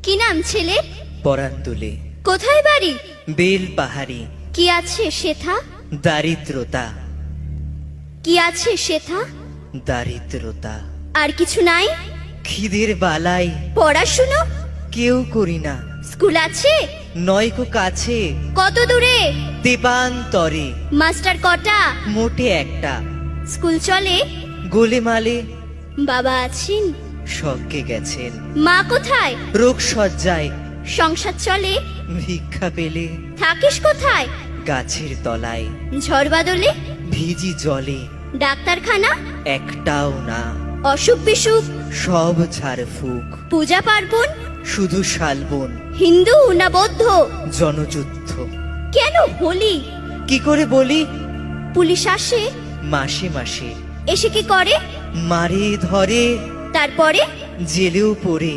কি নাম ছেলে? পরান তুলে কোথায় বাড়ি? বেল পাহাড়ি। কি আছে সেথা? দারিদ্রতা, কি আছে সেথা? দারিদ্রতা। আর কিছু নাই? খিদের বালাই পড়াশুনো? কেউ করি না। স্কুল আছে? নয়কো কাছে, কত দূরে? দেবান্তরে। মাস্টার কটা? মোটে একটা। স্কুল চলে? গোলেমালে বাবা আছেন? স্বর্গে গেছেন। মা কোথায়? রোগ সজ্জায় সংসার চলে? ভিক্ষা পেলে থাকিস কোথায়? গাছের তলায়। ঝড় বাদলে? ভিজি জলে ডাক্তারখানা? একটাও না। অসুখ বিসুখ? সব ঝাড়ফুঁক। পূজা পার্বণ? শুধু শালবন। হিন্দু না বৌদ্ধ? জনযুদ্ধ। কেন হোলি? কি করে বলি? পুলিশ আসে? মাসে মাসে এসে কি করে? মারে ধরে, তারপরে? জেলেও পড়ে।